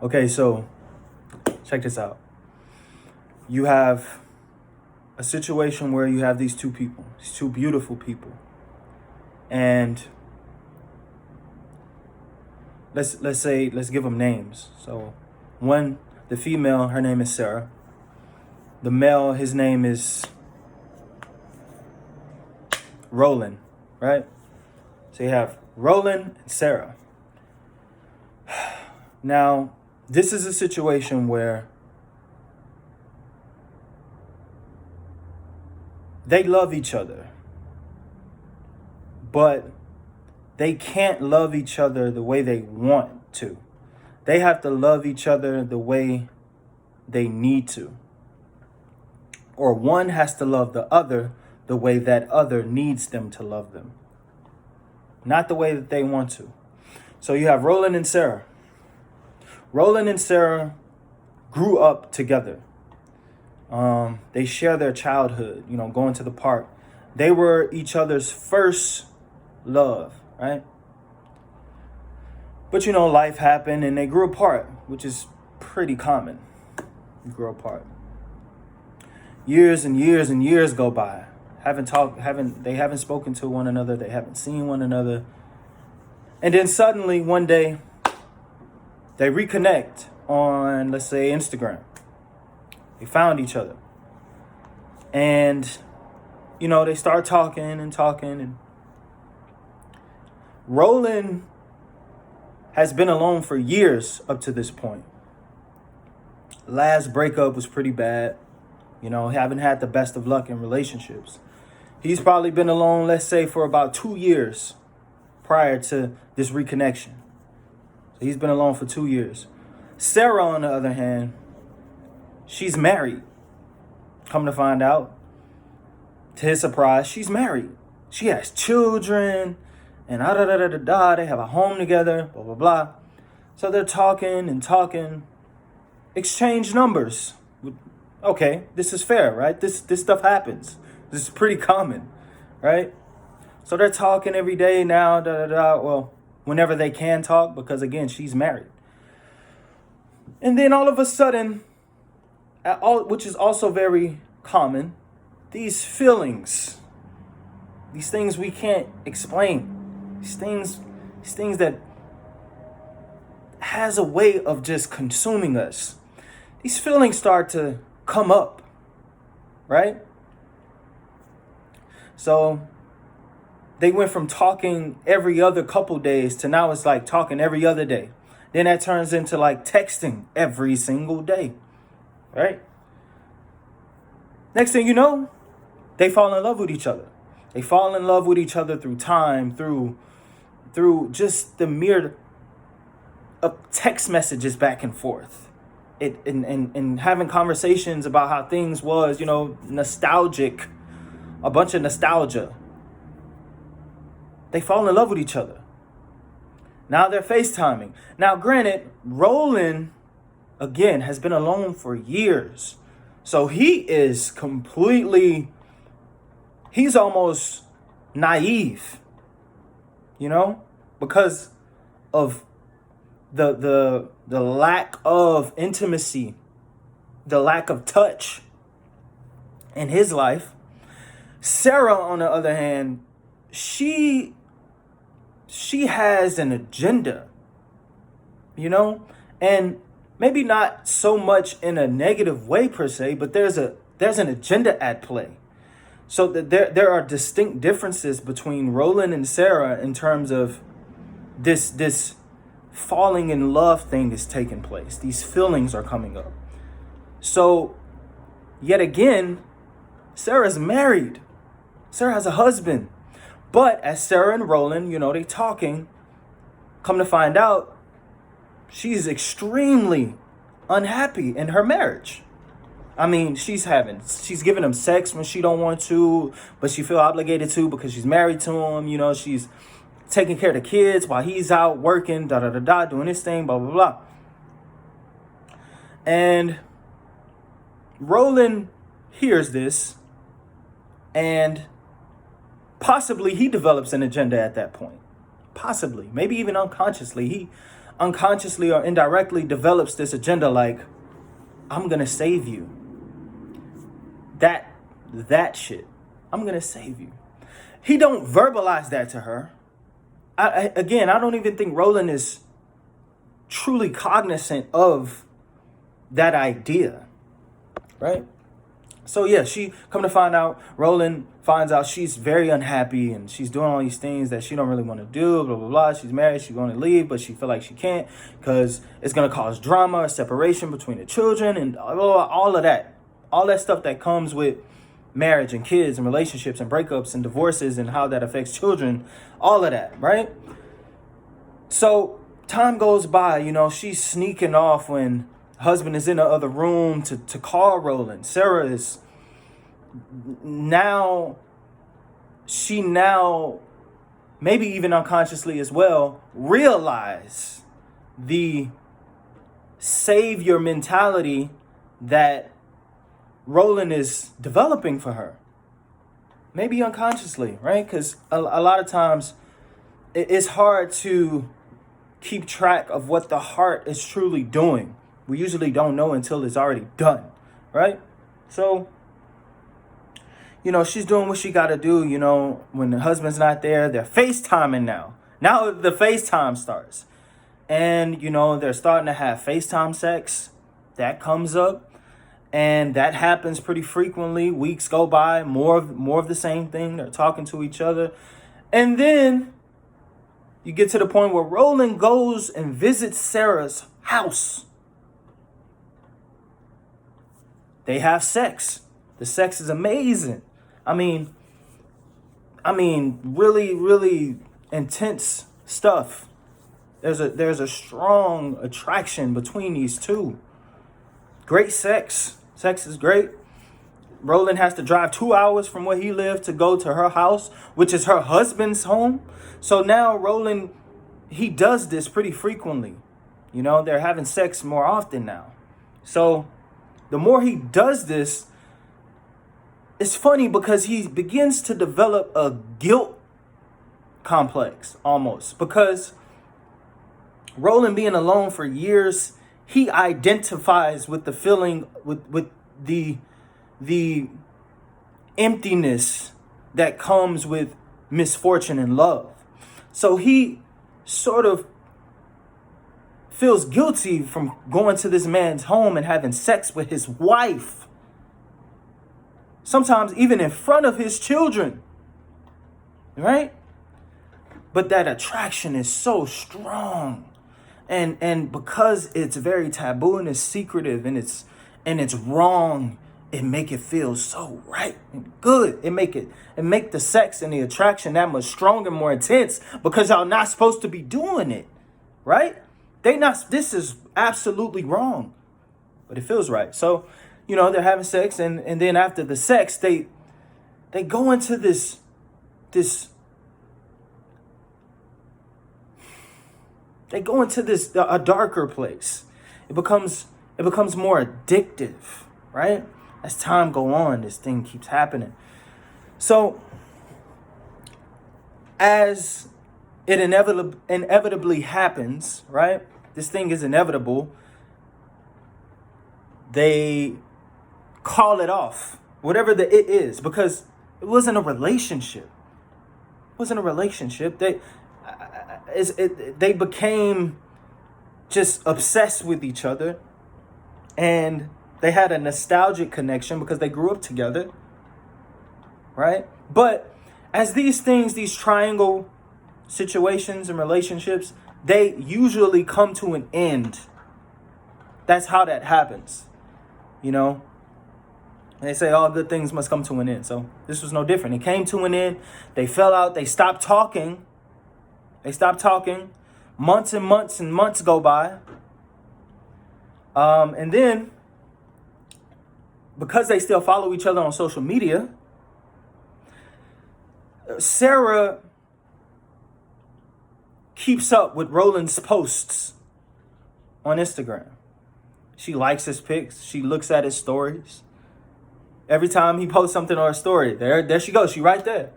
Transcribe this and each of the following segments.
Okay, so check this out. You have a situation where you have these two people, these two beautiful people. And let's give them names. So one, the female, her name is Sarah. The male, his name is Roland, right? So you have Roland and Sarah. Now, this is a situation where they love each other, but they can't love each other the way they want to. They have to love each other the way they need to. Or one has to love the other the way that other needs them to love them, not the way that they want to. So you have Roland and Sarah. Roland and Sarah grew up together. They share their childhood, going to the park. They were each other's first love, right? But life happened and they grew apart, which is pretty common. You grow apart. Years and years and years go by. They haven't spoken to one another. They haven't seen one another. And then suddenly one day they reconnect on, let's say, Instagram. They found each other. And, they start talking. And Roland has been alone for years up to this point. Last breakup was pretty bad. Haven't had the best of luck in relationships. He's probably been alone, let's say, for about 2 years prior to this reconnection. So he's been alone for 2 years. Sarah, on the other hand, she's married. Come to find out, to his surprise, she's married. She has children, and they have a home together, blah, blah, blah. So they're talking, exchange numbers. Okay, this is fair, right? This stuff happens. This is pretty common, right? So they're talking every day now, well, whenever they can talk, because again, she's married. And then all of a sudden, which is also very common, these feelings, these things we can't explain, these things that has a way of just consuming us. These feelings start to come up, right? So they went from talking every other couple days to now it's like talking every other day. Then that turns into like texting every single day, right? Next thing you know, they fall in love with each other. They fall in love with each other through time, through just the mere of text messages back and forth. And having conversations about how things was, nostalgic, a bunch of nostalgia. They fall in love with each other. Now they're FaceTiming. Now, granted, Roland, again, has been alone for years. So he's almost naive, because of the lack of intimacy, the lack of touch in his life. Sarah, on the other hand, she has an agenda, and maybe not so much in a negative way per se, but there's an agenda at play. So that there are distinct differences between Roland and Sarah in terms of this falling in love thing is taking place. These feelings are coming up. So yet again, Sarah's married. Sarah has a husband. But as Sarah and Roland, they talking, come to find out, she's extremely unhappy in her marriage. I mean, she's giving him sex when she don't want to, but she feel obligated to because she's married to him. She's taking care of the kids while he's out working, doing his thing, blah, blah, blah. And Roland hears this, and possibly he develops an agenda at that point. Possibly, maybe even unconsciously, he unconsciously or indirectly develops this agenda like, I'm going to save you. That shit. I'm going to save you. He don't verbalize that to her. Again, I don't even think Roland is truly cognizant of that idea, right? So yeah, she come to find out, Roland finds out she's very unhappy and she's doing all these things that she don't really want to do, blah, blah, blah. She's married, she's going to leave, but she feel like she can't because it's going to cause drama or separation between the children and all of that. All that stuff that comes with marriage and kids and relationships and breakups and divorces and how that affects children, all of that, right? So time goes by, you know, she's sneaking off when husband is in the other room to call Roland. Sarah is now, maybe even unconsciously as well, realize the savior mentality that Roland is developing for her. Maybe unconsciously, right? Because a lot of times it's hard to keep track of what the heart is truly doing. We usually don't know until it's already done, right? So, you know, she's doing what she got to do. You know, when the husband's not there, they're FaceTiming now. Now the FaceTime starts. And, you know, they're starting to have FaceTime sex. That comes up. And that happens pretty frequently. Weeks go by, more of the same thing. They're talking to each other. And then you get to the point where Roland goes and visits Sarah's house. They have sex. The sex is amazing. I mean, really, really intense stuff. There's a strong attraction between these two. Great sex. Sex is great. Roland has to drive 2 hours from where he lived to go to her house, which is her husband's home. So now Roland, he does this pretty frequently. You know, they're having sex more often now. So the more he does this, it's funny because he begins to develop a guilt complex almost. Because Roland being alone for years, he identifies with the feeling, with the emptiness that comes with misfortune and love. So he sort of feels guilty from going to this man's home and having sex with his wife. Sometimes even in front of his children. Right? But that attraction is so strong. And because it's very taboo and it's secretive and it's wrong, it make it feel so right and good. It make the sex and the attraction that much stronger, more intense, because y'all not supposed to be doing it, right? This is absolutely wrong, but it feels right. So, you know, they're having sex, and then after the sex, they go into this a darker place. It becomes more addictive, right? As time go on, this thing keeps happening. So as it inevitably happens, right? This thing is inevitable. They call it off, whatever it is, because it wasn't a relationship. It wasn't a relationship. They became just obsessed with each other, and they had a nostalgic connection because they grew up together, right? But as these triangle situations and relationships, they usually come to an end. That's how that happens, you know? They say all good things must come to an end. So this was no different. It came to an end. They fell out. They stopped talking. Months and months and months go by. And then, because they still follow each other on social media, Sarah keeps up with Roland's posts on Instagram. She likes his pics. She looks at his stories. Every time he posts something on her story, there she goes. She right there.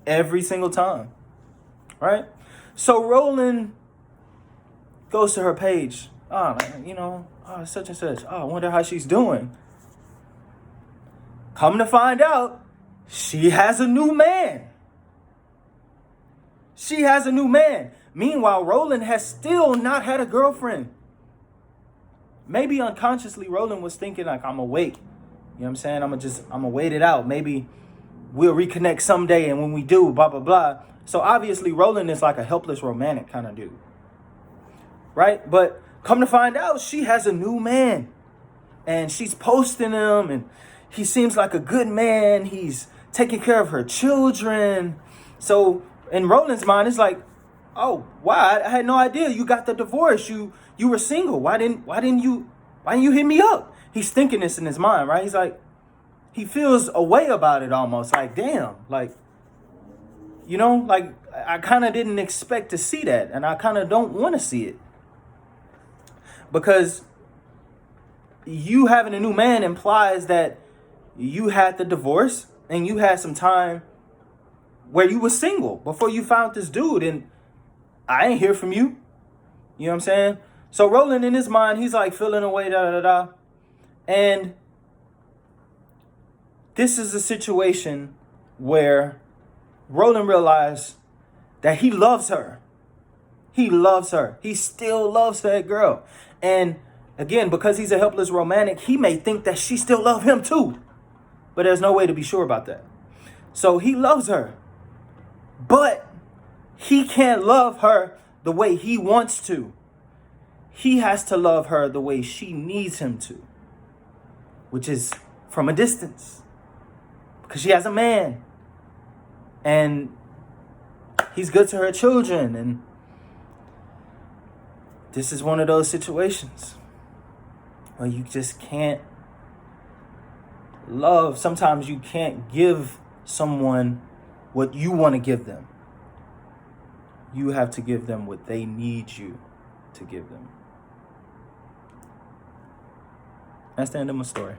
Every single time. Right? So Roland goes to her page. Oh, you know, such and such. Oh, I wonder how she's doing. Come to find out, she has a new man. She has a new man. Meanwhile, Roland has still not had a girlfriend. Maybe unconsciously, Roland was thinking like, I'm gonna wait. You know what I'm saying? I'm gonna wait it out. Maybe we'll reconnect someday, and when we do, blah, blah, blah. So obviously, Roland is like a helpless romantic kind of dude. Right? But come to find out, she has a new man. And she's posting him, and he seems like a good man. He's taking care of her children. So in Roland's mind, it's like, oh, wow, I had no idea you got the divorce. You were single. Why didn't you hit me up? He's thinking this in his mind, right? He's like, he feels a way about it almost. Like, damn, like, you know, like I kind of didn't expect to see that. And I kind of don't want to see it. Because you having a new man implies that you had the divorce and you had some time where you were single before you found this dude, and I ain't hear from you. You know what I'm saying? So Roland, in his mind, he's like feeling away, and this is a situation where Roland realized that he loves her. He loves her. He still loves that girl. And again, because he's a helpless romantic, he may think that she still loves him too. But there's no way to be sure about that. So he loves her. But he can't love her the way he wants to. He has to love her the way she needs him to. Which is from a distance. Because she has a man. And he's good to her children. And this is one of those situations where you just can't love. Sometimes you can't give someone what you want to give them. You have to give them what they need you to give them. That's the end of my story.